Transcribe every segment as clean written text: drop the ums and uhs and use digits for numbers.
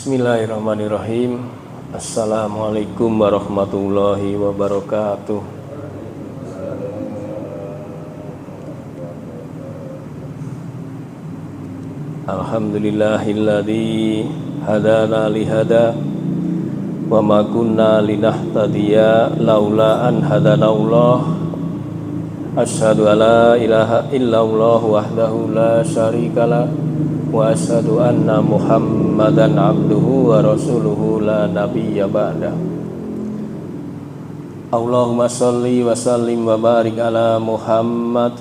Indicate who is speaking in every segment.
Speaker 1: Bismillahirrahmanirrahim. Assalamualaikum warahmatullahi wabarakatuh. Alhamdulillahilladzi hadana lihada wa ma kunna linahtadiya laula an hadanallah. Asyhadu alla ilaha illallah wahdahu la syarikalah wa asyhadu anna Muhammadan abduhu wa rasuluhu la nabiyya ba'da. Allahumma sholli wa sallim wa barik ala Muhammad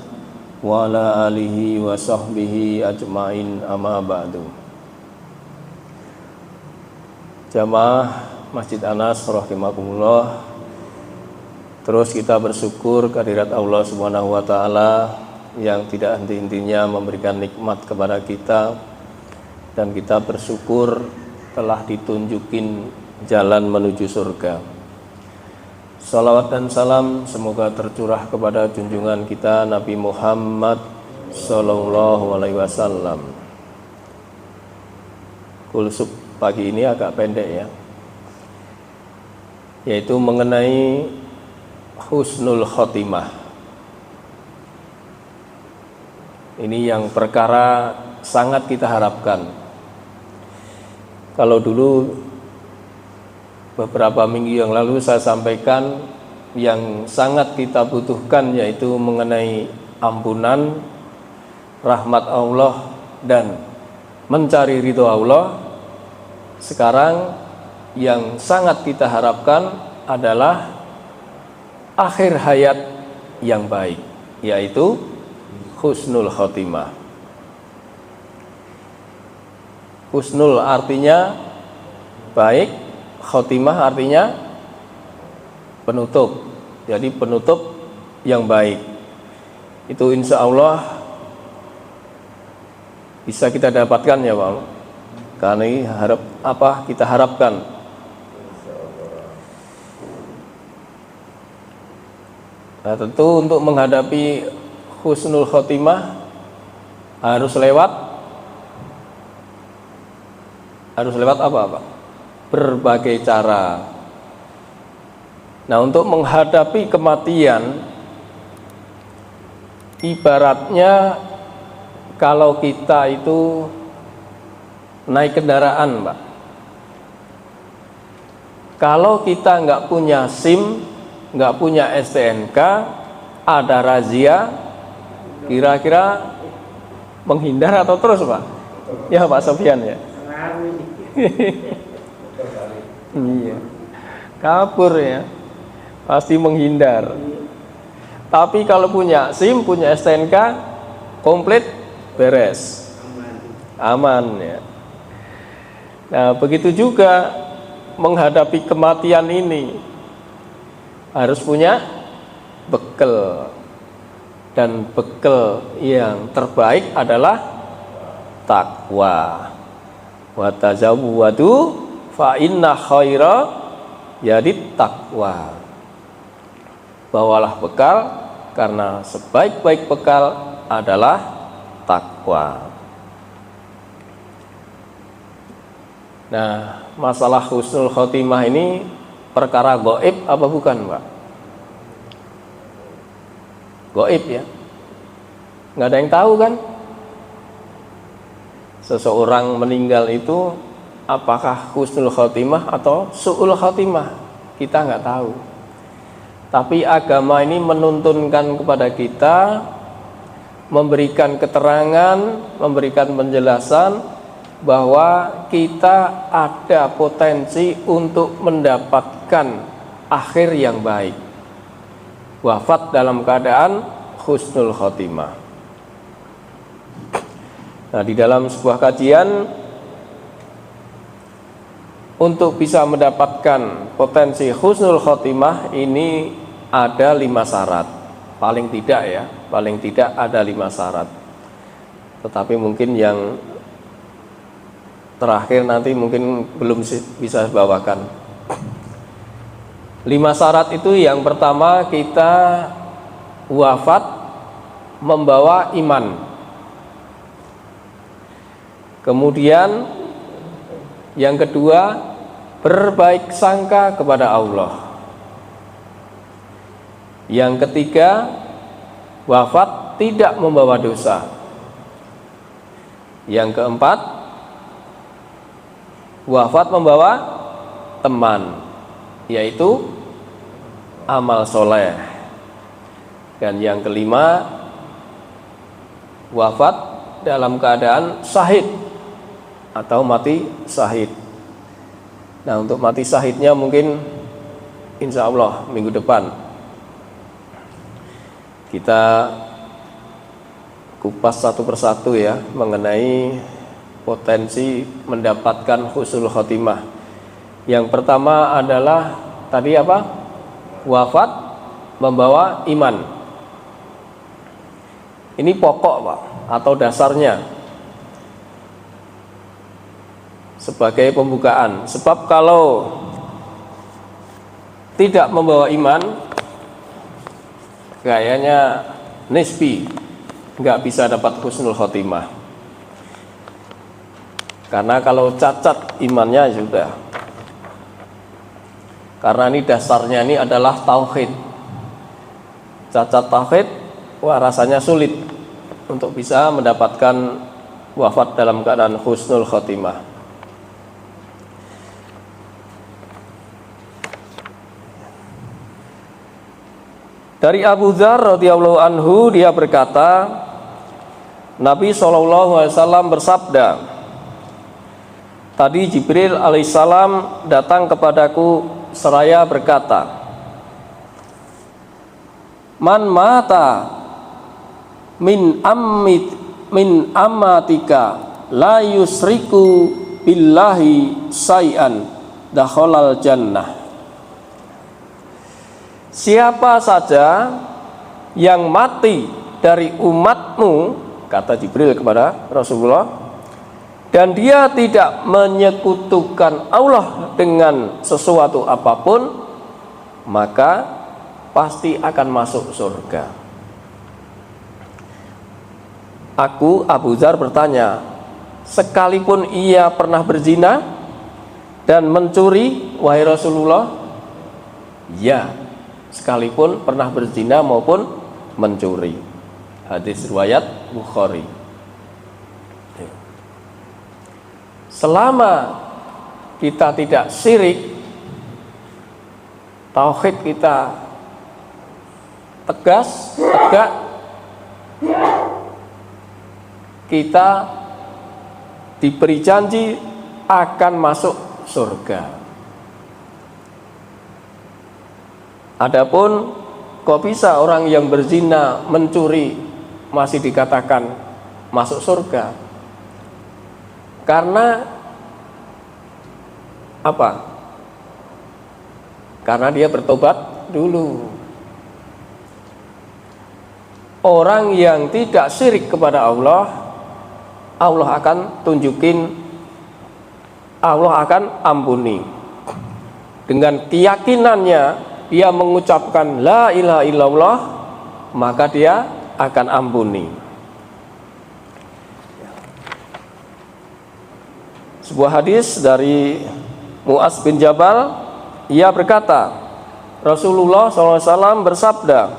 Speaker 1: wa ala alihi wa sahbihi ajmain, amma ba'du. Jamaah Masjid Anas rahimakumullah, terus kita bersyukur kehadirat Allah Subhanahu wa taala yang tidak henti-hentinya memberikan nikmat kepada kita, dan kita bersyukur telah ditunjukin jalan menuju surga. Salawat dan salam semoga tercurah kepada junjungan kita Nabi Muhammad Sallallahu Alaihi Wasallam. Kulsub pagi ini agak pendek ya, yaitu mengenai husnul khotimah. Ini yang perkara sangat kita harapkan. Kalau dulu beberapa minggu yang lalu saya sampaikan yang sangat kita butuhkan yaitu mengenai ampunan, rahmat Allah, dan mencari ridho Allah. Sekarang yang sangat kita harapkan adalah akhir hayat yang baik, yaitu husnul khotimah. Husnul artinya baik, khotimah artinya penutup. Jadi penutup yang baik. Itu insya Allah bisa kita dapatkan ya Pak. Karena ini kita harapkan. Nah, tentu untuk menghadapi husnul khotimah harus lewat apa Pak? Berbagai cara. Nah, untuk menghadapi kematian, ibaratnya kalau kita itu naik kendaraan Pak, kalau kita nggak punya SIM, nggak punya STNK, ada razia, kira-kira menghindar atau terus Pak? Ya Pak Sofyan ya. Iya, kabur ya, pasti menghindar. Tapi kalau punya SIM, punya STNK, komplit, beres, aman ya. Nah, begitu juga menghadapi kematian ini harus punya bekal. Dan bekal yang terbaik adalah takwa. Wa tazawwadu fa inna khaira yadit takwa. Bawalah bekal karena sebaik-baik bekal adalah takwa. Nah, masalah husnul khotimah ini perkara gaib apa bukan Pak? Gaib ya, nggak ada yang tahu kan. Seseorang meninggal itu apakah husnul khotimah atau su'ul khotimah, kita nggak tahu. Tapi agama ini menuntunkan kepada kita, memberikan keterangan, memberikan penjelasan bahwa kita ada potensi untuk mendapatkan akhir yang baik, wafat dalam keadaan husnul khotimah. Nah, di dalam sebuah kajian untuk bisa mendapatkan potensi husnul khotimah ini ada 5 syarat. Paling tidak ada 5 syarat. Tetapi mungkin yang terakhir nanti mungkin belum bisa bawakan. 5 syarat itu yang pertama, kita wafat membawa iman. Kemudian Yang kedua, berbaik sangka kepada Allah. Yang ketiga, wafat tidak membawa dosa. Yang keempat, wafat membawa teman, yaitu amal soleh. Dan yang kelima, wafat dalam keadaan syahid atau mati syahid. Nah, untuk mati syahidnya mungkin insya Allah minggu depan kita kupas satu persatu ya, mengenai potensi mendapatkan husnul khotimah. Yang pertama adalah tadi apa? Wafat membawa iman. Ini pokok Pak, atau dasarnya sebagai pembukaan. Sebab kalau tidak membawa iman, kayaknya nisbi, nggak bisa dapat husnul khotimah. Karena kalau cacat imannya sudah. Karena ini dasarnya ini adalah tauhid. Cacat tauhid, wah rasanya sulit untuk bisa mendapatkan wafat dalam keadaan husnul khotimah. Dari Abu Dzar radhiyallahu anhu, dia berkata, Nabi SAW bersabda, tadi Jibril alaihissalam datang kepadaku seraya berkata, man mata min amatika la yusriku billahi say'an dakhalal jannah. Siapa saja yang mati dari umatmu, kata Jibril kepada Rasulullah, dan dia tidak menyekutukan Allah dengan sesuatu apapun, maka pasti akan masuk surga. Aku, Abu Dzar, bertanya, sekalipun ia pernah berzina dan mencuri, wahai Rasulullah? Ya, sekalipun pernah berzina maupun mencuri. Hadis riwayat Bukhari. Selama kita tidak syirik, tauhid kita tegas, tegak, kita diberi janji akan masuk surga. Adapun kok bisa orang yang berzina, mencuri masih dikatakan masuk surga? Karena apa? Karena dia bertobat dulu. Orang yang tidak syirik kepada Allah, Allah akan tunjukin, Allah akan ampuni. Dengan keyakinannya dia mengucapkan la ilaha illallah, maka dia akan ampuni. Sebuah hadis dari Mu'adz bin Jabal, ia berkata, Rasulullah SAW bersabda,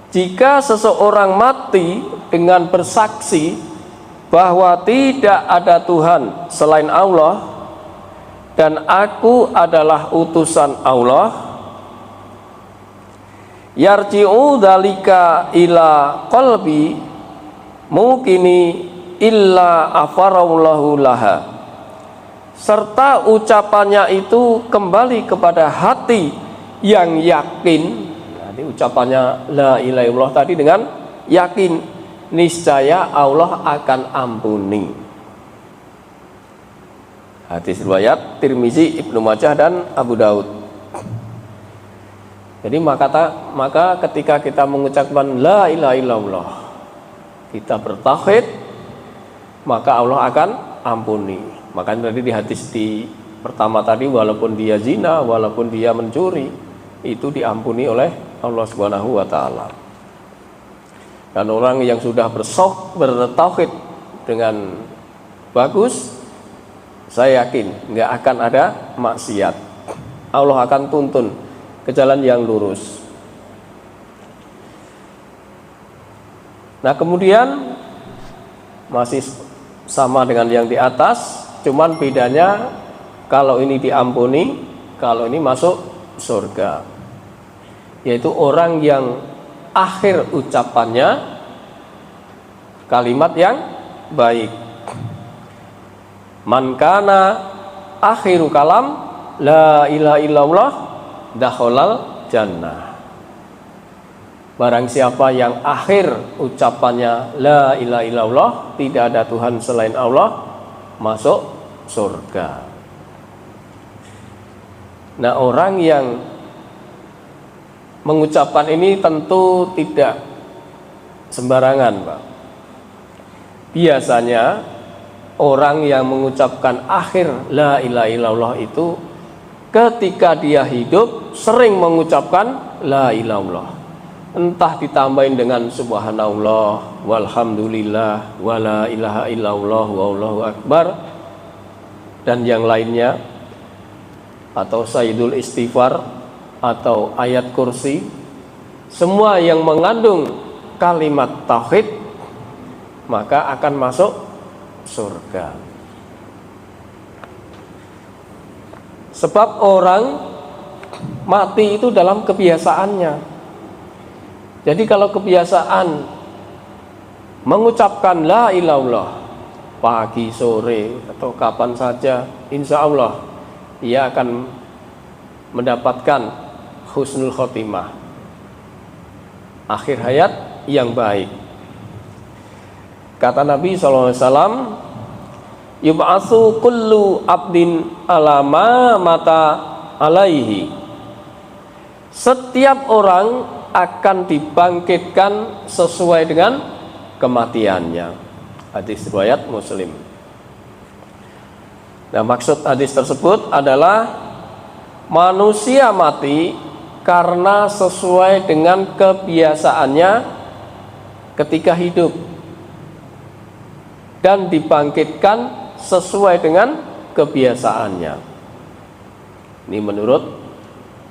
Speaker 1: jika seseorang mati dengan bersaksi bahwa tidak ada Tuhan selain Allah dan aku adalah utusan Allah, yarji'u dzalika ila qalbi mukini illa afarallahu laha, serta ucapannya itu kembali kepada hati yang yakin. Jadi ucapannya la ilaha illallah tadi dengan yakin, niscaya Allah akan ampuni. Hadis riwayat Tirmizi, Ibnu Majah dan Abu Daud. Jadi maka ketika kita mengucapkan la ilaha illallah, kita bertauhid, maka Allah akan ampuni. Makanya tadi di hadis di pertama tadi, walaupun dia zina, walaupun dia mencuri, itu diampuni oleh Allah Subhanahu wa taala. Dan orang yang sudah bertauhid dengan bagus, Saya yakin nggak akan ada maksiat. Allah akan tuntun ke jalan yang lurus. Nah kemudian masih sama dengan yang di atas, cuman bedanya kalau ini diampuni, kalau ini masuk surga. Yaitu orang yang akhir ucapannya kalimat yang baik. Man kana akhiru kalam la ilaha illallah dakhalal jannah. Barang siapa yang akhir ucapannya la ilaha illallah, tidak ada Tuhan selain Allah, masuk surga. Nah orang yang mengucapkan ini tentu tidak sembarangan, Pak. Biasanya orang yang mengucapkan akhir la ilaha illallah itu ketika dia hidup sering mengucapkan la ilaha illallah. Entah ditambahin dengan subhanallah, walhamdulillah, wala ilaha illallah, wallahu akbar, dan yang lainnya, atau sayyidul istighfar, atau ayat kursi. Semua yang mengandung kalimat tauhid maka akan masuk surga. Sebab orang mati itu dalam kebiasaannya. Jadi kalau kebiasaan mengucapkan la ilaha illallah pagi, sore, atau kapan saja, insya Allah ia akan mendapatkan husnul khotimah, akhir hayat yang baik. Kata Nabi SAW, yub'atsu kullu abdin alama mata alaihi. Setiap orang akan dibangkitkan sesuai dengan kematiannya. Hadis riwayat Muslim. Nah, maksud hadis tersebut adalah manusia mati karena sesuai dengan kebiasaannya ketika hidup, dan dibangkitkan sesuai dengan kebiasaannya. Ini menurut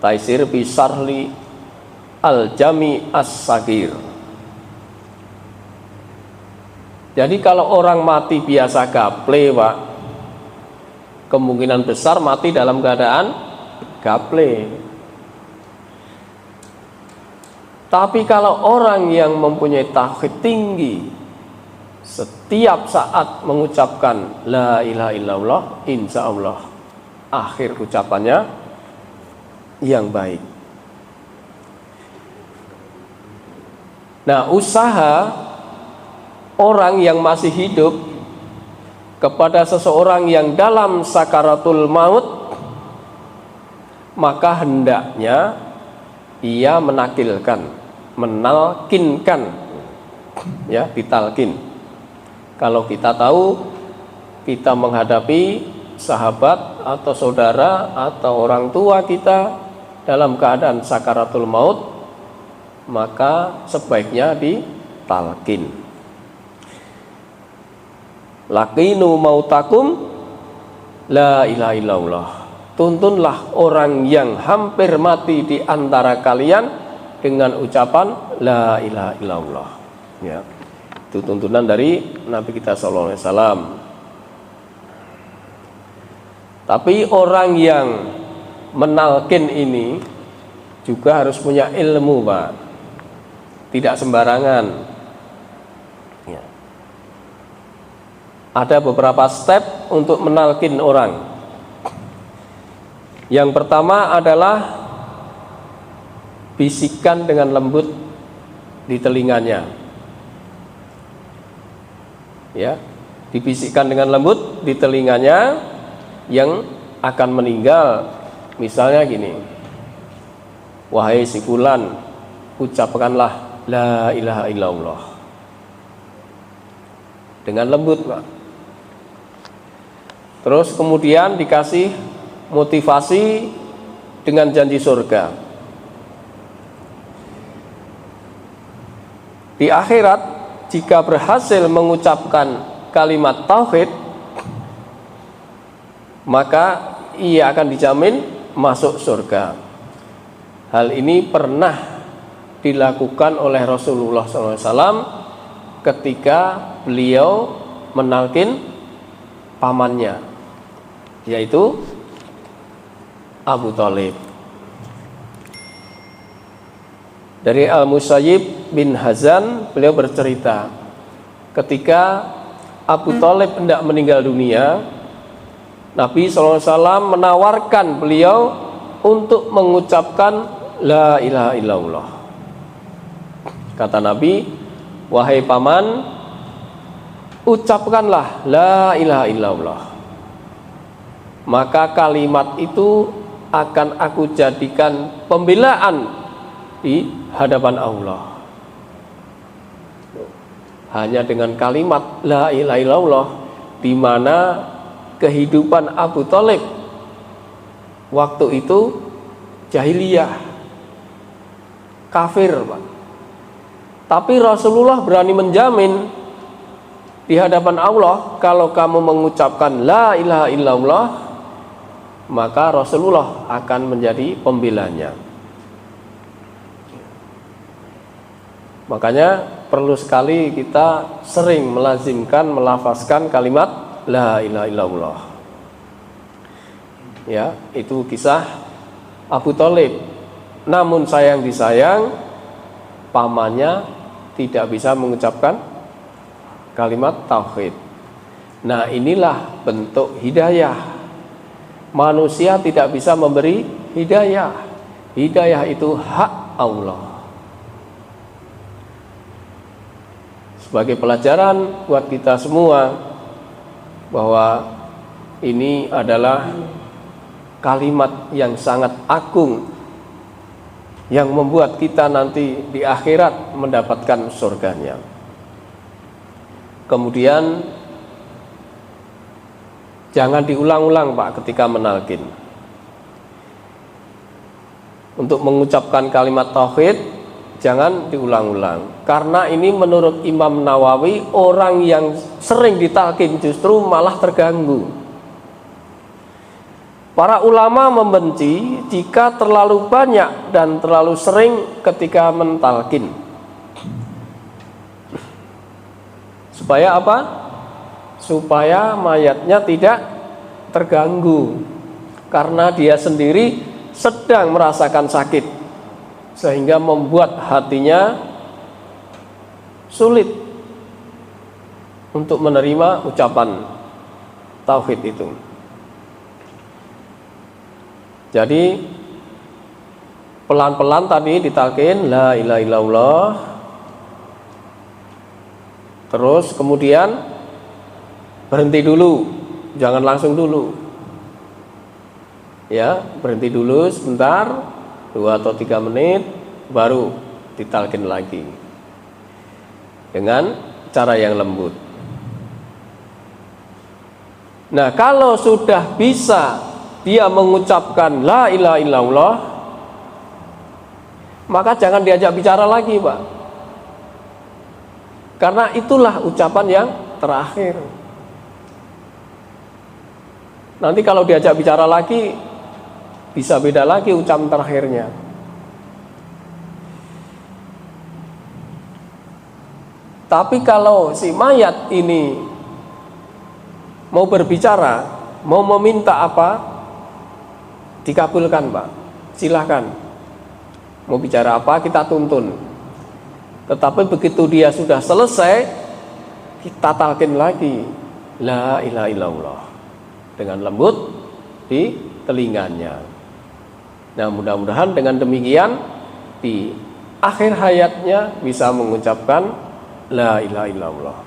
Speaker 1: Taisir Bisarli Al-Jami As-Sagir. Jadi kalau orang mati biasa gaple, Pak, kemungkinan besar mati dalam keadaan gaple. Tapi kalau orang yang mempunyai tauhid tinggi, setiap saat mengucapkan la ilaha illallah, insya Allah akhir ucapannya yang baik. Nah, usaha orang yang masih hidup kepada seseorang yang dalam sakaratul maut, maka hendaknya ia menakilkan, menalkinkan, ya, ditalkin. Kalau kita tahu kita menghadapi sahabat atau saudara atau orang tua kita dalam keadaan sakaratul maut, maka sebaiknya ditalkin. Laqinu mautakum la ilaha illallah. Tuntunlah orang yang hampir mati di antara kalian dengan ucapan la ilaha illallah. Ya. Itu tuntunan dari Nabi kita sallallahu alaihi wasallam. Tapi orang yang menalkin ini juga harus punya ilmu, Pak. Tidak sembarangan. Ya. Ada beberapa step untuk menalkin orang. Yang pertama adalah bisikan dengan lembut di telinganya. Ya, dibisikkan dengan lembut di telinganya yang akan meninggal. Misalnya gini, wahai si fulan, ucapkanlah la ilaha illallah dengan lembut, Pak. Terus kemudian dikasih motivasi dengan janji surga. Di akhirat, jika berhasil mengucapkan kalimat tauhid, maka ia akan dijamin masuk surga. Hal ini pernah dilakukan oleh Rasulullah SAW ketika beliau menalkin pamannya, yaitu Abu Thalib. Dari Al-Musayyib bin Hazan, beliau bercerita, ketika Abu Thalib hendak meninggal dunia, Nabi SAW menawarkan beliau untuk mengucapkan La ilaha illallah. Kata Nabi, wahai paman, ucapkanlah La ilaha illallah, maka kalimat itu akan aku jadikan pembelaan di hadapan Allah. Hanya dengan kalimat La ilaha illallah, di mana kehidupan Abu Thalib waktu itu jahiliyah, kafir, Pak. Tapi Rasulullah berani menjamin di hadapan Allah, kalau kamu mengucapkan La ilaha illallah, maka Rasulullah akan menjadi pembelanya. Makanya perlu sekali kita sering melazimkan, melafazkan kalimat La ilaha illallah. Ya, itu kisah Abu Thalib. Namun sayang disayang, pamannya tidak bisa mengucapkan kalimat tauhid. Nah, inilah bentuk hidayah. Manusia tidak bisa memberi hidayah. Hidayah itu hak Allah. Sebagai pelajaran buat kita semua, bahwa ini adalah kalimat yang sangat agung, yang membuat kita nanti di akhirat mendapatkan surganya. Kemudian jangan diulang-ulang, Pak, ketika menalkin. Untuk mengucapkan kalimat tauhid jangan diulang-ulang, karena ini menurut Imam Nawawi, orang yang sering ditalkin justru malah terganggu. Para ulama membenci jika terlalu banyak dan terlalu sering ketika mentalkin. Supaya apa? Supaya mayatnya tidak terganggu, karena dia sendiri sedang merasakan sakit, sehingga membuat hatinya sulit untuk menerima ucapan tauhid itu. Jadi pelan-pelan tadi ditalkin La ilaha illallah, terus kemudian berhenti dulu, jangan langsung dulu. Ya, berhenti dulu sebentar, 2 atau 3 menit, baru ditalkin lagi dengan cara yang lembut. Nah, kalau sudah bisa dia mengucapkan La ilaha illallah, maka jangan diajak bicara lagi, Pak, karena itulah ucapan yang terakhir. Nanti kalau diajak bicara lagi, bisa beda lagi ucapan terakhirnya. Tapi kalau si mayat ini mau berbicara, mau meminta apa, dikabulkan, Pak. Silahkan. Mau bicara apa, kita tuntun. Tetapi begitu dia sudah selesai, kita talkin lagi La ilaha illallah dengan lembut di telinganya. Nah, mudah-mudahan dengan demikian di akhir hayatnya bisa mengucapkan La ilaha illallah.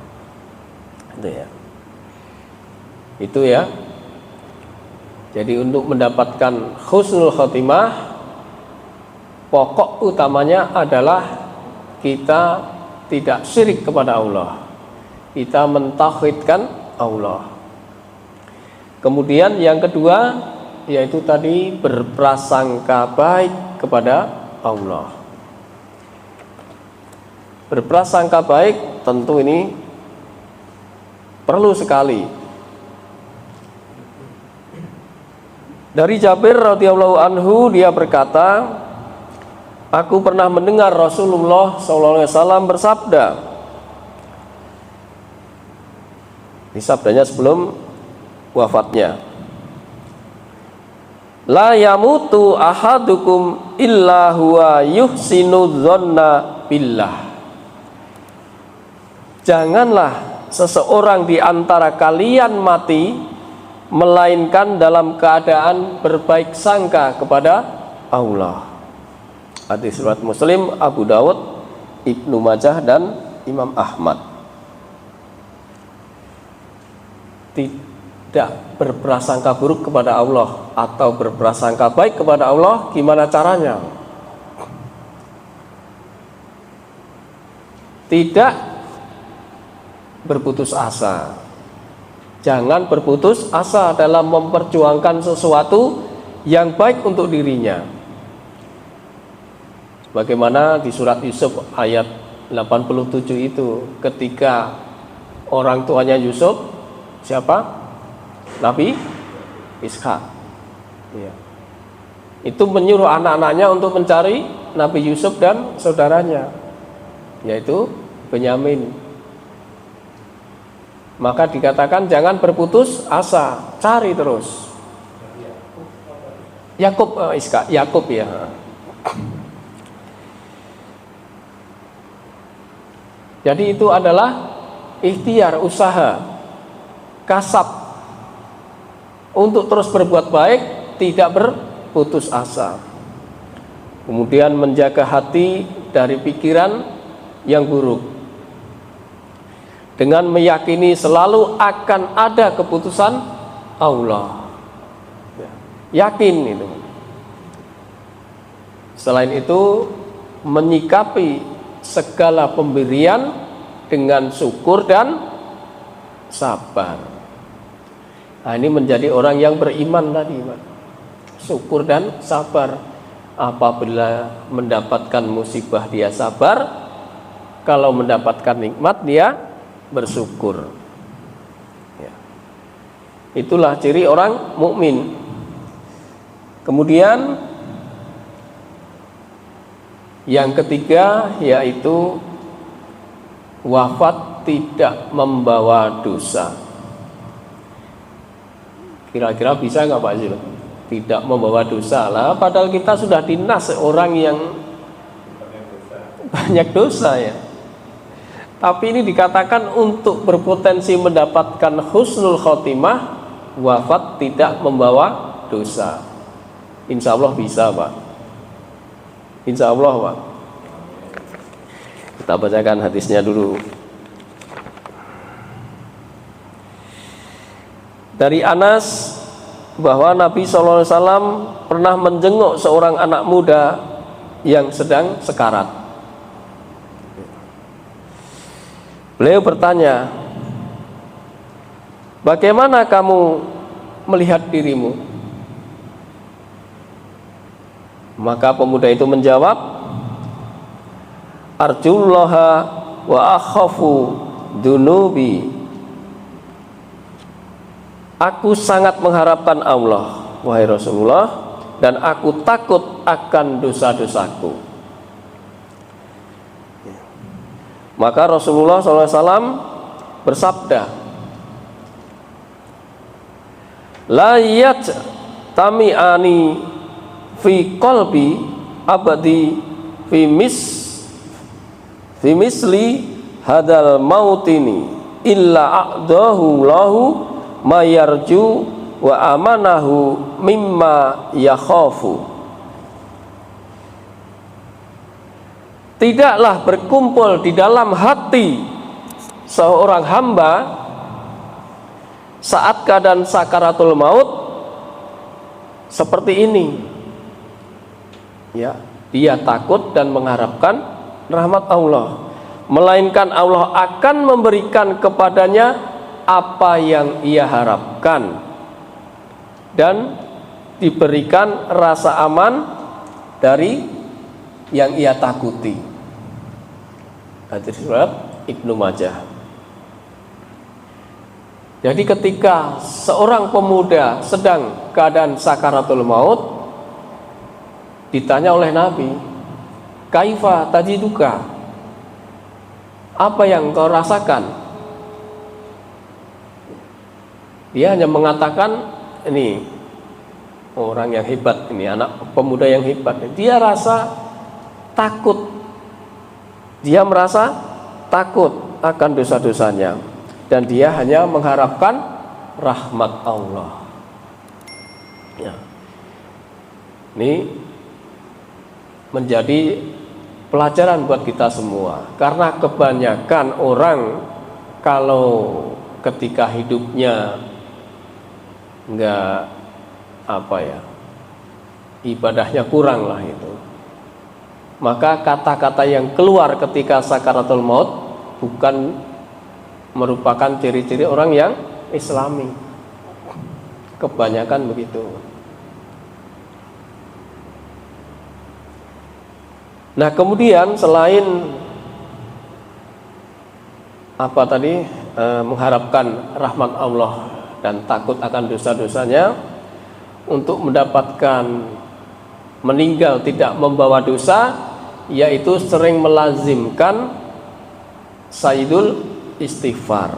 Speaker 1: Itu ya. Jadi untuk mendapatkan husnul khotimah, pokok utamanya adalah kita tidak syirik kepada Allah, kita mentauhidkan Allah. Kemudian yang kedua, yaitu tadi berprasangka baik kepada Allah. Berprasangka baik tentu ini perlu sekali. Dari Jabir radhiyallahu anhu, dia berkata, aku pernah mendengar Rasulullah SAW bersabda. Ini sabdanya sebelum wafatnya. La yamutu ahadukum illa huwa yuhsinu dzanna billah. Janganlah seseorang di antara kalian mati melainkan dalam keadaan berbaik sangka kepada Allah. Hadis riwayat Muslim, Abu Dawud, Ibnu Majah dan Imam Ahmad. Tidak berprasangka buruk kepada Allah atau berprasangka baik kepada Allah, gimana caranya? Tidak berputus asa. Jangan berputus asa dalam memperjuangkan sesuatu yang baik untuk dirinya. Bagaimana di surat Yusuf ayat 87 itu, ketika orang tuanya Yusuf, siapa? Nabi Ishak. Ya. Itu menyuruh anak-anaknya untuk mencari Nabi Yusuf dan saudaranya, yaitu Benyamin. Maka dikatakan jangan berputus asa, cari terus. Yakub, Ishak, Yakub ya. Jadi itu adalah ikhtiar, usaha, kasab untuk terus berbuat baik, tidak berputus asa. Kemudian menjaga hati dari pikiran yang buruk, dengan meyakini selalu akan ada keputusan Allah. Yakin itu. Selain itu, menyikapi segala pemberian dengan syukur dan sabar. Nah, ini menjadi orang yang beriman tadi, Pak. Syukur dan sabar. Apabila mendapatkan musibah dia sabar, kalau mendapatkan nikmat dia bersyukur. Ya. Itulah ciri orang mukmin. Kemudian yang ketiga yaitu wafat tidak membawa dosa. Kira-kira bisa nggak Pak Zul? Tidak membawa dosa lah. Padahal kita sudah dinas orang yang banyak dosa ya. Tapi ini dikatakan untuk berpotensi mendapatkan husnul khotimah, wafat tidak membawa dosa. Insya Allah bisa Pak. Insya Allah Pak. Kita bacakan hadisnya dulu. Dari Anas bahwa Nabi SAW pernah menjenguk seorang anak muda yang sedang sekarat. Beliau bertanya, bagaimana kamu melihat dirimu? Maka pemuda itu menjawab, arjullaha wa akhafu dunubi. Aku sangat mengharapkan Allah, wahai Rasulullah, dan aku takut akan dosa-dosaku. Maka Rasulullah SAW bersabda, la yajtami'ani fi qalbi abadi fi misli hadal mautini illa a'dahu lahu ma yarju wa amanahu mimma yakhafu. Tidaklah berkumpul di dalam hati seorang hamba saat keadaan sakaratul maut seperti ini. Ya, dia takut dan mengharapkan rahmat Allah, melainkan Allah akan memberikan kepadanya apa yang ia harapkan dan diberikan rasa aman dari yang ia takuti. Hadis riwayat Ibnu Majah. Jadi ketika seorang pemuda sedang keadaan sakaratul maut, ditanya oleh Nabi, kaifa tajiduka, apa yang kau rasakan? Dia hanya mengatakan, ini orang yang hebat, ini anak pemuda yang hebat. Dia rasa takut, dia merasa takut akan dosa-dosanya, dan dia hanya mengharapkan rahmat Allah. Ya. Ini menjadi pelajaran buat kita semua, karena kebanyakan orang kalau ketika hidupnya enggak ibadahnya kurang lah itu, maka kata-kata yang keluar ketika sakaratul maut bukan merupakan ciri-ciri orang yang Islami. Kebanyakan begitu. Nah, kemudian selain mengharapkan rahmat Allah dan takut akan dosa-dosanya, untuk mendapatkan meninggal tidak membawa dosa, yaitu sering melazimkan sayyidul istighfar.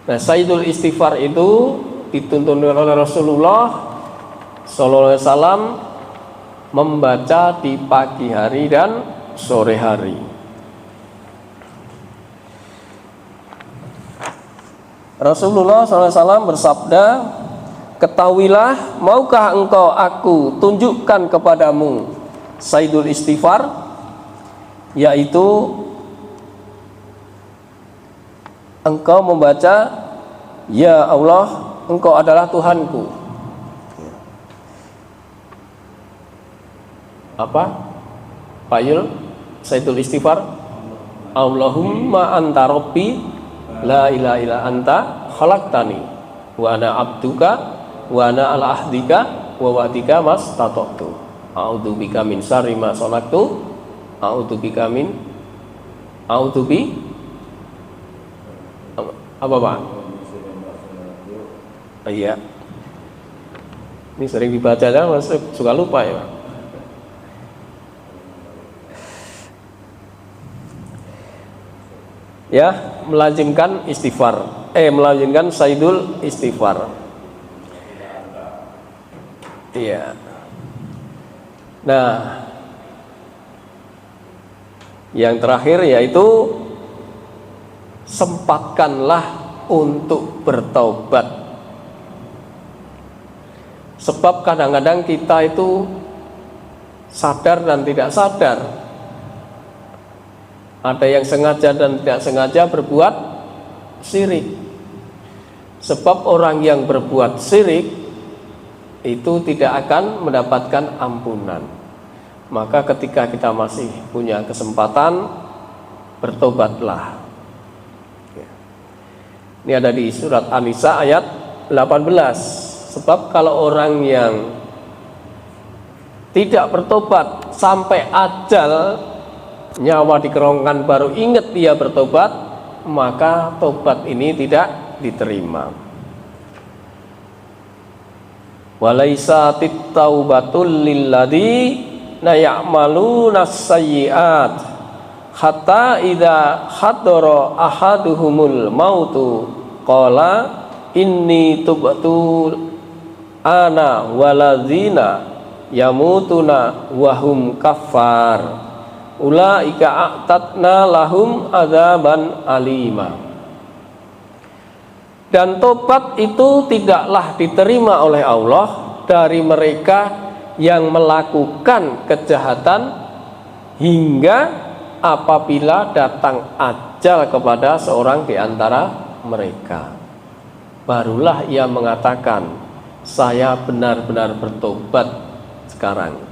Speaker 1: Nah, sayyidul istighfar itu dituntun oleh Rasulullah sallallahu alaihi wasallam membaca di pagi hari dan sore hari. Rasulullah SAW bersabda, ketahuilah, maukah engkau aku tunjukkan kepadamu sayyidul istighfar, yaitu engkau membaca, ya Allah, engkau adalah Tuhanku. Fayul sayyidul istighfar, Allahumma anta rabbi la ilaha illa anta khalaqtani wa ana abduka wa ana ala ahdika wa wa'dika mastata'tu a'udzu bika min syarri ma sana'tu a'udzu bika min Iya. Ini sering dibaca ya, suka lupa ya. Ya, melazimkan istighfar, melazimkan sayyidul istighfar. Iya. Nah, yang terakhir yaitu sempatkanlah untuk bertaubat. Sebab kadang-kadang kita itu sadar dan tidak sadar. Ada yang sengaja dan tidak sengaja berbuat syirik. Sebab orang yang berbuat syirik itu tidak akan mendapatkan ampunan. Maka ketika kita masih punya kesempatan, bertobatlah. Ini ada di surat An-Nisa ayat 18. Sebab kalau orang yang tidak bertobat sampai ajal nyawa di kerongkongan baru ingat dia bertobat, maka tobat ini tidak diterima. Walaisatit taubatul lilladzina ya'maluna sayyi'at hatta idza hadara ahaduhumul mautu qala inni tubtu ana waladzina yamutuna wahum kafar ulaika a'tadna lahum adzaban alima. Dan tobat itu tidaklah diterima oleh Allah dari mereka yang melakukan kejahatan hingga apabila datang ajal kepada seorang di antara mereka. Barulah ia mengatakan, saya benar-benar bertobat sekarang.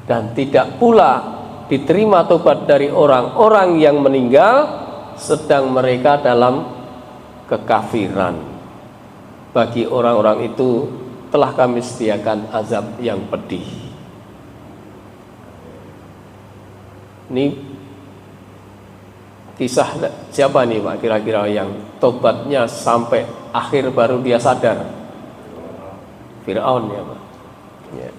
Speaker 1: Dan tidak pula diterima tobat dari orang-orang yang meninggal sedang mereka dalam kekafiran. Bagi orang-orang itu telah kami sediakan azab yang pedih. Ini Kisah siapa nih Pak kira-kira yang tobatnya sampai akhir baru dia sadar? Fir'aun ya Pak ya.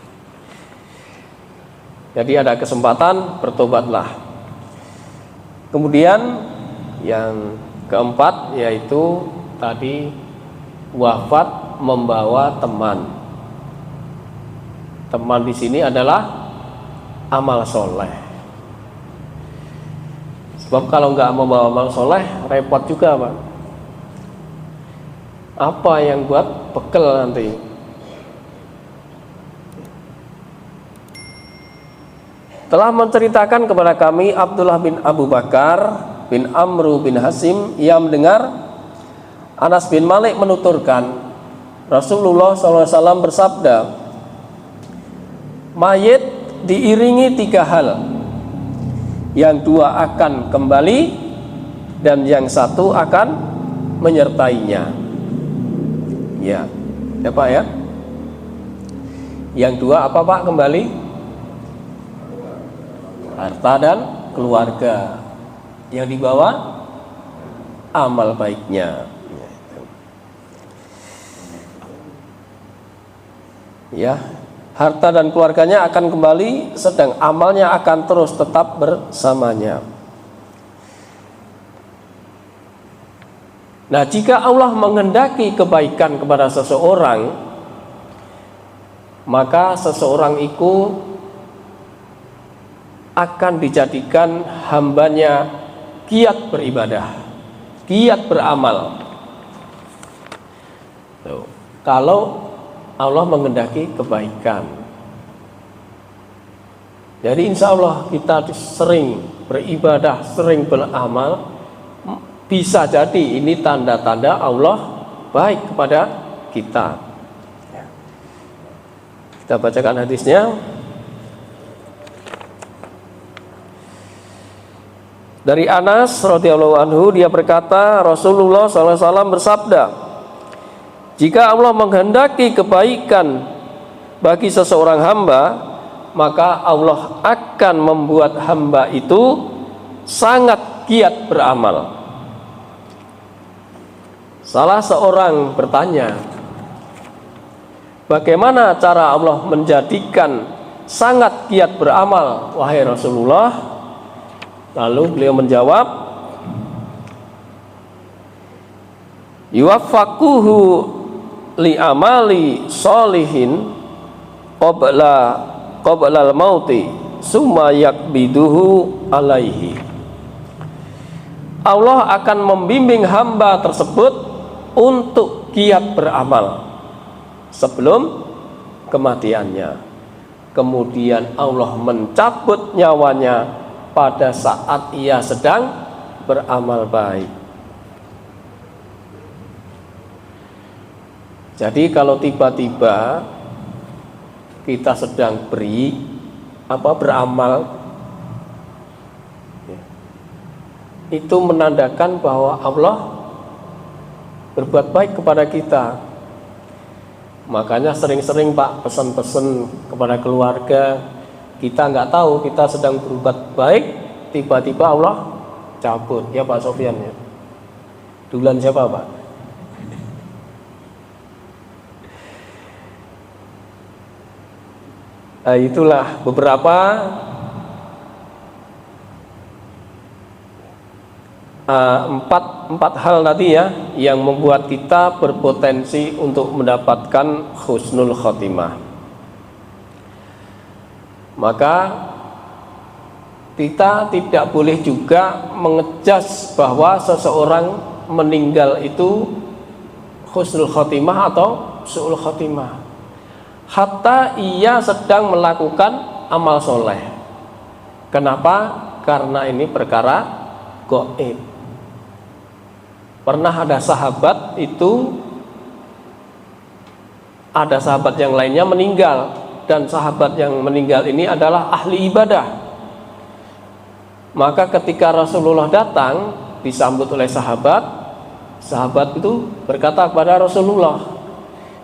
Speaker 1: Jadi ada kesempatan, bertobatlah. Kemudian yang keempat yaitu tadi wafat membawa teman. Teman di sini adalah amal soleh. Sebab kalau nggak membawa amal soleh repot juga Pak. Apa yang buat bekal nanti? Telah menceritakan kepada kami Abdullah bin Abu Bakar bin Amru bin Hasim yang mendengar Anas bin Malik menuturkan Rasulullah SAW bersabda, mayit diiringi 3 hal, yang 2 akan kembali dan yang 1 akan menyertainya. Ya Pak ya. Yang 2 apa Pak kembali? Harta dan keluarga. Yang dibawa amal baiknya. Ya, harta dan keluarganya akan kembali, sedang amalnya akan terus tetap bersamanya. Nah, jika Allah menghendaki kebaikan kepada seseorang, maka seseorang itu akan dijadikan hambanya giat beribadah, giat beramal. Kalau Allah menghendaki kebaikan, jadi insya Allah kita sering beribadah, sering beramal, bisa jadi ini tanda-tanda Allah baik kepada kita. Kita bacakan hadisnya. Dari Anas radhiyallahu anhu, dia berkata Rasulullah SAW bersabda, jika Allah menghendaki kebaikan bagi seseorang hamba, maka Allah akan membuat hamba itu sangat giat beramal. Salah seorang bertanya, bagaimana cara Allah menjadikan sangat giat beramal, wahai Rasulullah? Lalu beliau menjawab, yuwaffaquhu li amali solihin qabla al-mauti summa yakbiduhu alaihi. Allah akan membimbing hamba tersebut untuk giat beramal sebelum kematiannya. Kemudian Allah mencabut nyawanya pada saat ia sedang beramal baik. Jadi kalau tiba-tiba kita sedang beramal, itu menandakan bahwa Allah berbuat baik kepada kita. Makanya sering-sering Pak pesan-pesan kepada keluarga, kita nggak tahu kita sedang berbuat baik, tiba-tiba Allah cabut. Ya Pak Sofyan ya. Duluan siapa Pak? Nah, itulah beberapa empat hal tadi ya yang membuat kita berpotensi untuk mendapatkan husnul khotimah. Maka kita tidak boleh juga mengejas bahwa seseorang meninggal itu husnul khotimah atau su'ul khotimah, hatta ia sedang melakukan amal soleh. Kenapa? Karena ini perkara gaib. Pernah ada sahabat itu, ada sahabat yang lainnya meninggal, dan sahabat yang meninggal ini adalah ahli ibadah. Maka ketika Rasulullah datang disambut oleh sahabat itu berkata kepada Rasulullah,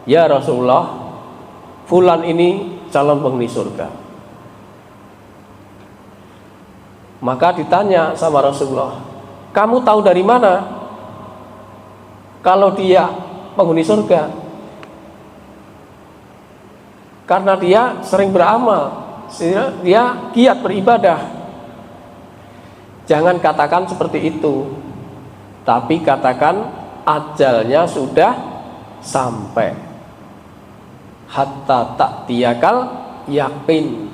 Speaker 1: ya Rasulullah, fulan ini calon penghuni surga. Maka ditanya sama Rasulullah, Kamu tahu dari mana kalau dia penghuni surga? Karena dia sering beramal, dia giat beribadah. Jangan katakan seperti itu, tapi katakan ajalnya sudah sampai. Hatta ta'tiyakal yakin.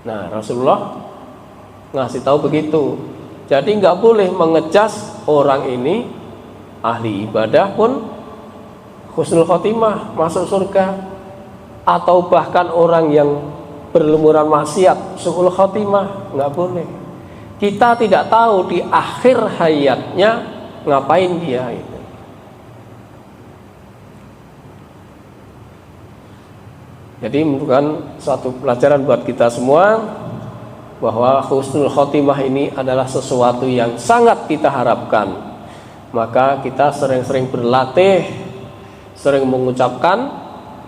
Speaker 1: Nah, Rasulullah ngasih tahu begitu. Jadi nggak boleh mengecas orang ini ahli ibadah pun husnul khotimah masuk surga, atau bahkan orang yang berlumuran maksiat su'ul khotimah, nggak boleh. Kita tidak tahu di akhir hayatnya ngapain dia itu. Jadi merupakan suatu pelajaran buat kita semua bahwa husnul khotimah ini adalah sesuatu yang sangat kita harapkan. Maka kita sering-sering berlatih, sering mengucapkan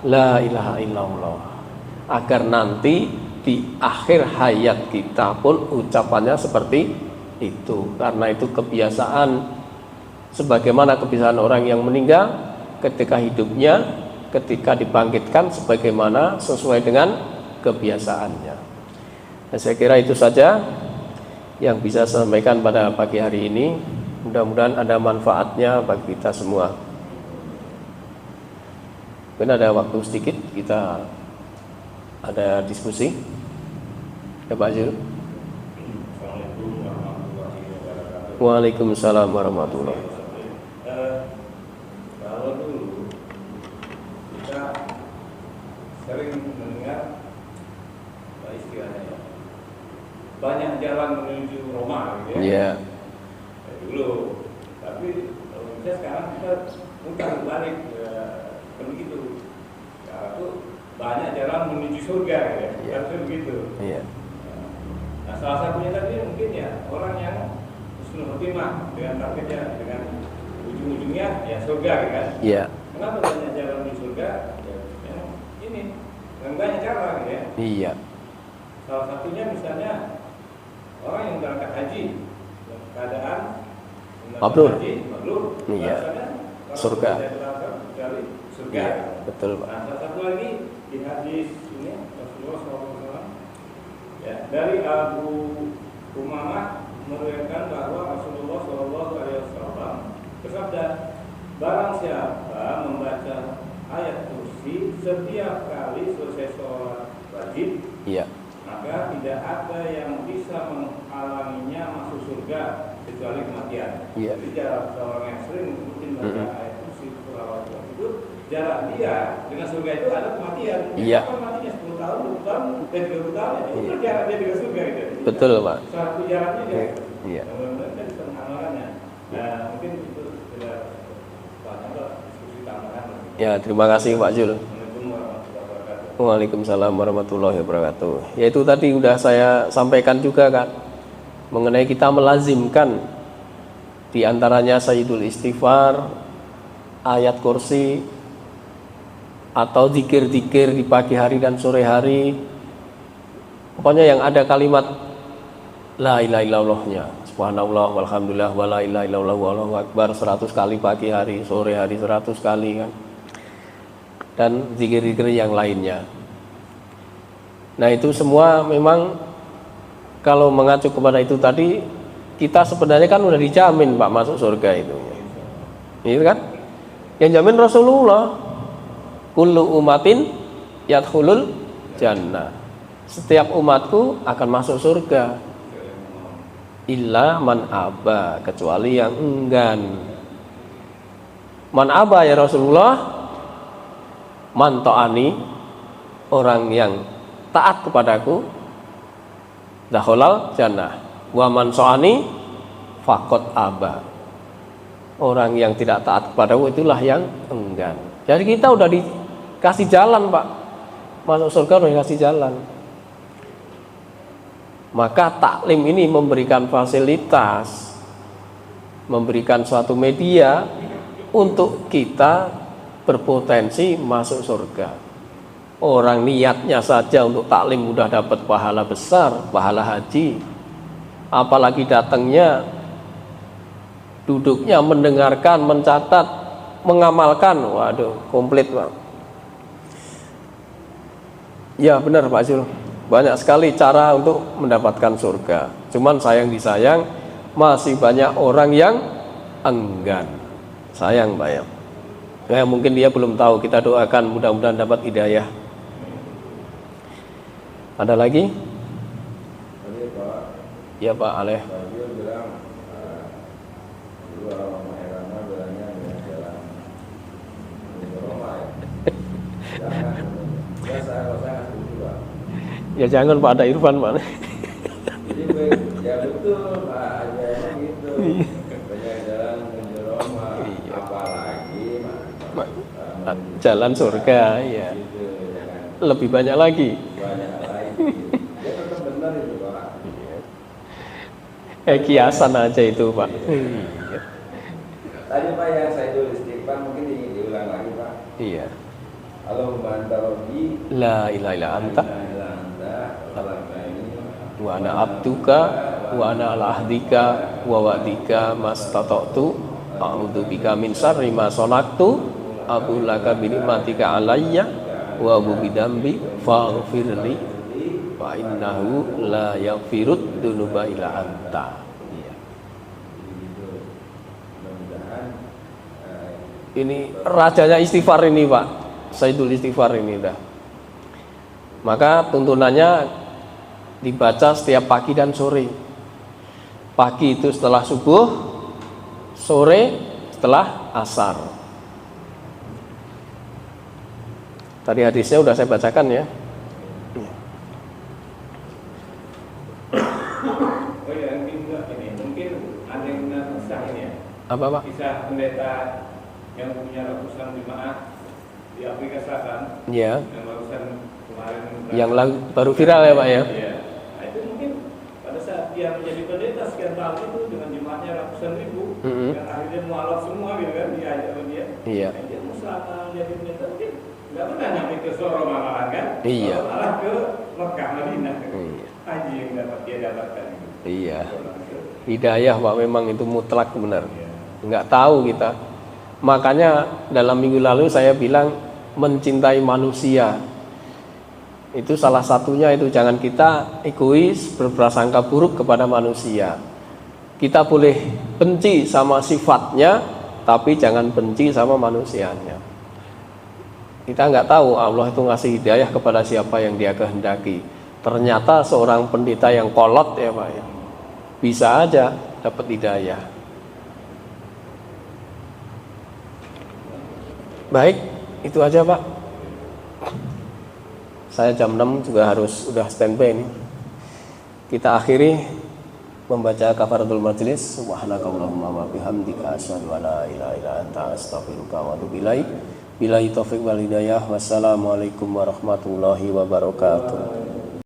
Speaker 1: la ilaha illallah, agar nanti di akhir hayat kita pun ucapannya seperti itu. Karena itu kebiasaan, sebagaimana kebiasaan orang yang meninggal ketika hidupnya, ketika dibangkitkan sebagaimana sesuai dengan kebiasaannya. Dan saya kira itu saja yang bisa saya sampaikan pada pagi hari ini. Mudah-mudahan ada manfaatnya bagi kita semua. Mungkin ada waktu sedikit, kita ada diskusi. Ya Pak Zul. Waalaikumsalam warahmatullahi wabarakatuh.
Speaker 2: Kalau dulu kita sering mendengar istilahnya ya, banyak jalan menuju Roma gitu ya.
Speaker 1: Yeah.
Speaker 2: Dulu, tapi kalau bisa sekarang kita mutar balik begitu. Sekarang tuh banyak jalan menuju surga ya. Harusnya begitu.
Speaker 1: Yeah.
Speaker 2: Nah, salah satunya tadi mungkin ya orang yang husnul khotimah dengan targetnya, dengan ujung-ujungnya ya surga kan. Iya. Kenapa banyak jalan di surga? Ya, ini dengan banyak cara gitu ya.
Speaker 1: Iya.
Speaker 2: Salah satunya misalnya orang yang berangkat haji, keadaan
Speaker 1: mabrur.
Speaker 2: Iya.
Speaker 1: Surga.
Speaker 2: Surga.
Speaker 1: Iya, betul Pak.
Speaker 2: Nah, salah satu lagi di hadis ini Rasulullah SAW ya, dari Abu Umamah meriwayatkan bahwa Rasulullah SAW bersabda, barang siapa membaca ayat kursi setiap kali selesai sholat wajib, iya, maka tidak ada yang bisa menghalanginya masuk surga kecuali kematian. Iya. Jadi jarak orang yang sering mungkin baca ayat kursi selawat itu, jarak dia dengan surga itu ada kematian. Iya. Kan matinya 10 tahun, 20 tahun, dan 30 tahun, itu jarak dia dengan surga itu.
Speaker 1: Betul Pak.
Speaker 2: Satu jaraknya dia.
Speaker 1: Iya.
Speaker 2: Mudah-mudahan kita bisa mengamalkannya. Nah, mungkin itu sudah banyak diskusi tambahan.
Speaker 1: Ya, terima kasih Pak Jul. Waalaikumsalam warahmatullahi wabarakatuh. Ya itu tadi sudah saya sampaikan juga kan, mengenai kita melazimkan di antaranya Sayyidul Istighfar, ayat kursi, atau zikir-zikir di pagi hari dan sore hari. Pokoknya yang ada kalimat la ilaha illallahnya, subhanallah walhamdulillah wala ilaha illallah wallahu akbar 100 kali pagi hari, sore hari 100 kali kan. Dan zikir-zikir yang lainnya. Nah itu semua memang kalau mengacu kepada itu tadi, kita sebenarnya kan udah dijamin Pak masuk surga itu. Itu kan? Yang jamin Rasulullah. Kullu umatin yadkhulul jannah. Setiap umatku akan masuk surga. Illa man aba, kecuali yang enggan. Man aba ya Rasulullah, man ta'ani, orang yang taat kepadaku, dakhalal jannah. Wa man so'ani faqad aba, orang yang tidak taat kepadaku itulah yang enggan. Jadi kita udah dikasih jalan Pak, masuk surga udah dikasih jalan. Maka taklim ini memberikan fasilitas, memberikan suatu media untuk kita berpotensi masuk surga. Orang niatnya saja untuk taklim mudah dapat pahala besar, pahala haji. apalagi datangnya, duduknya, mendengarkan, mencatat, mengamalkan, waduh, komplit Pak. Ya benar Pak Zul, banyak sekali cara untuk mendapatkan surga. Cuman sayang disayang, masih banyak orang yang enggan. Sayang Pak ya. Ya mungkin dia belum tahu, kita doakan mudah-mudahan dapat hidayah. Ada lagi?
Speaker 3: Tadi Pak,
Speaker 1: Ya Pak Aleh.
Speaker 3: Fadil bilang dulu orang Rama bilangnya jalan menuju Roma ya. Jangan, ya saya nggak setuju Pak.
Speaker 1: Ya jangan Pak, ada Irfan Pak.
Speaker 3: Jadi ya betul Pak, aja emang gitu. Banyak jalan menuju Roma,
Speaker 1: Iya.
Speaker 3: apalagi
Speaker 1: Jalan surga ya.
Speaker 3: gitu, jangan
Speaker 1: Lebih banyak lagi.
Speaker 3: banyak lagi. Ya tetap benar itu Pak.
Speaker 1: Kiasan aja itu Pak. Iya.
Speaker 3: Tadi Pak yang saya tulis istighfar mungkin diulang lagi Pak.
Speaker 1: Iya.
Speaker 3: Allahumma anta rabbi
Speaker 1: La ilaha illa anta
Speaker 3: anta
Speaker 1: wa ana abduka wa ana ala ahdika wa wa'dika mastata'tu a'udzu bika min syarri ma sanaqtu aqulu laka bi ni'matika alayya wa bidambi faghfirli fa innahu la yaghfirud dzunuba illa anta. Iya. Ini rajanya istighfar ini Pak, Sayyidul Istighfar ini dah. Maka tuntunannya dibaca setiap pagi dan sore. Pagi itu setelah subuh, sore setelah asar. Tadi hadisnya udah saya bacakan ya.
Speaker 2: Oh ya, mungkin ada yang kisah ini ya.
Speaker 1: Apa Pak?
Speaker 2: Kisah pendeta yang punya ratusan jemaat di Afrika Selatan.
Speaker 1: Ya.
Speaker 2: Yang barusan kemarin.
Speaker 1: Yang baru viral ya Pak ya.
Speaker 2: Iya. Nah, itu mungkin pada saat dia menjadi pendeta sekian tahun itu dengan jemaatnya ratusan ribu, dan akhirnya mualaf semua gitu kan diajak sama dia.
Speaker 1: Iya.
Speaker 2: Dan dia mau selama jadi pendeta mungkin nggak pernah nyampe ke Soro malahan kan?
Speaker 1: Iya.
Speaker 2: Malah ke Mekah Madinah.
Speaker 1: Iya.
Speaker 2: Haji yang dia dapatkan itu.
Speaker 1: Iya. Hidayah Pak memang itu mutlak benar. Nggak tahu kita. Makanya dalam minggu lalu saya bilang mencintai manusia. Itu salah satunya itu, jangan kita egois berprasangka buruk kepada manusia. Kita boleh benci sama sifatnya, tapi jangan benci sama manusianya. Kita nggak tahu Allah itu ngasih hidayah kepada siapa yang Dia kehendaki. Ternyata seorang pendeta yang kolot ya Pak ya, bisa aja dapat hidayah. Baik, itu aja Pak. Saya jam 6 juga harus udah standby nih. Kita akhiri membaca kafaratul majlis. Subhanakallahumma wa bihamdika asyhadu an la ilaha illa anta astaghfiruka wa atubu ilaik. Billahi taufik wal hidayah. Wassalamualaikum warahmatullahi wabarakatuh.